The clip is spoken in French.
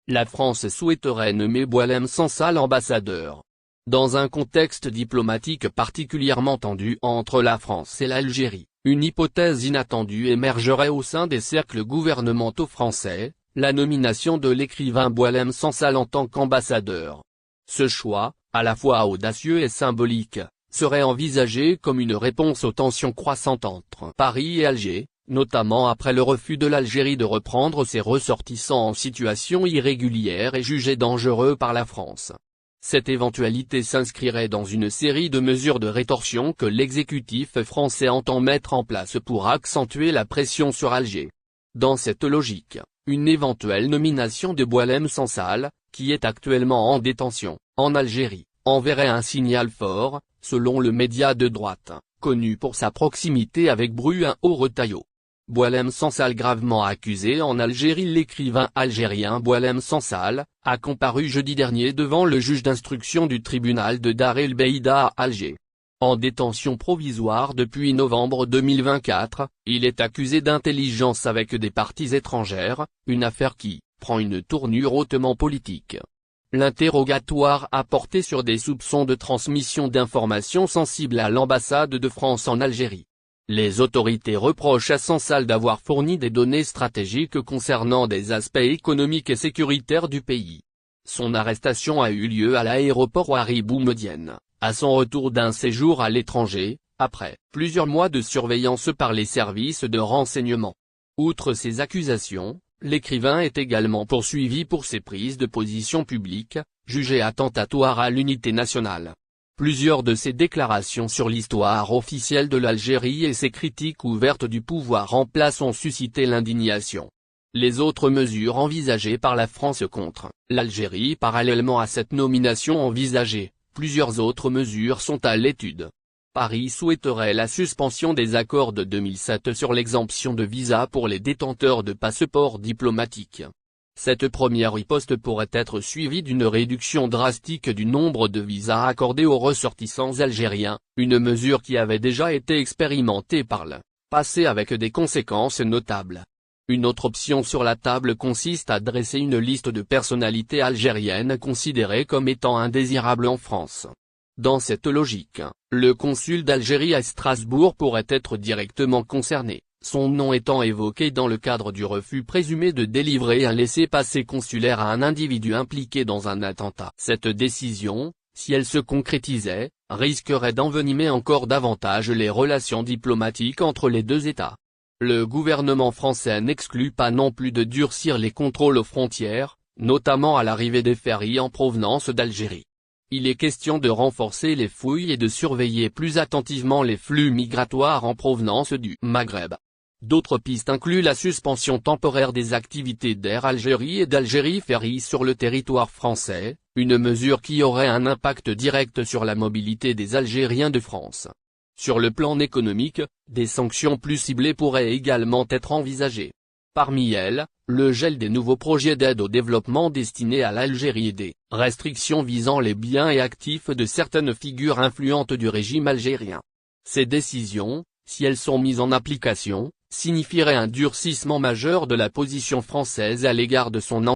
la France souhaiterait nommer Boualem Sansal ambassadeur. Dans un contexte diplomatique particulièrement tendu entre la France et l'Algérie, une hypothèse inattendue émergerait au sein des cercles gouvernementaux français, la nomination de l'écrivain Boualem Sansal en tant qu'ambassadeur. Ce choix, à la fois audacieux et symbolique, serait envisagé comme une réponse aux tensions croissantes entre Paris et Alger, notamment après le refus de l'Algérie de reprendre ses ressortissants en situation irrégulière et jugés dangereux par la France. Cette éventualité s'inscrirait dans une série de mesures de rétorsion que l'exécutif français entend mettre en place pour accentuer la pression sur Alger. Dans cette logique, une éventuelle nomination de Boualem Sansal, qui est actuellement en détention, en Algérie, enverrait un signal fort, selon le média de droite, connu pour sa proximité avec Bruno Retailleau. Boualem Sansal gravement accusé en Algérie. L'écrivain algérien Boualem Sansal a comparu jeudi dernier devant le juge d'instruction du tribunal de Dar el Beida à Alger. En détention provisoire depuis novembre 2024, il est accusé d'intelligence avec des parties étrangères, une affaire qui prend une tournure hautement politique. L'interrogatoire a porté sur des soupçons de transmission d'informations sensibles à l'ambassade de France en Algérie. Les autorités reprochent à Sansal d'avoir fourni des données stratégiques concernant des aspects économiques et sécuritaires du pays. Son arrestation a eu lieu à l'aéroport Hary Boumedienne, à son retour d'un séjour à l'étranger, après plusieurs mois de surveillance par les services de renseignement. Outre ces accusations, l'écrivain est également poursuivi pour ses prises de position publiques, jugées attentatoires à l'unité nationale. Plusieurs de ses déclarations sur l'histoire officielle de l'Algérie et ses critiques ouvertes du pouvoir en place ont suscité l'indignation. Les autres mesures envisagées par la France contre l'Algérie. Parallèlement à cette nomination envisagée, plusieurs autres mesures sont à l'étude. Paris souhaiterait la suspension des accords de 2007 sur l'exemption de visa pour les détenteurs de passeports diplomatiques. Cette première riposte pourrait être suivie d'une réduction drastique du nombre de visas accordés aux ressortissants algériens, une mesure qui avait déjà été expérimentée par le passé avec des conséquences notables. Une autre option sur la table consiste à dresser une liste de personnalités algériennes considérées comme étant indésirables en France. Dans cette logique, le consul d'Algérie à Strasbourg pourrait être directement concerné, son nom étant évoqué dans le cadre du refus présumé de délivrer un laissez-passer consulaire à un individu impliqué dans un attentat. Cette décision, si elle se concrétisait, risquerait d'envenimer encore davantage les relations diplomatiques entre les deux États. Le gouvernement français n'exclut pas non plus de durcir les contrôles aux frontières, notamment à l'arrivée des ferries en provenance d'Algérie. Il est question de renforcer les fouilles et de surveiller plus attentivement les flux migratoires en provenance du Maghreb. D'autres pistes incluent la suspension temporaire des activités d'Air Algérie et d'Algérie Ferries sur le territoire français, une mesure qui aurait un impact direct sur la mobilité des Algériens de France. Sur le plan économique, des sanctions plus ciblées pourraient également être envisagées. Parmi elles, le gel des nouveaux projets d'aide au développement destinés à l'Algérie et des restrictions visant les biens et actifs de certaines figures influentes du régime algérien. Ces décisions, si elles sont mises en application, signifieraient un durcissement majeur de la position française à l'égard de son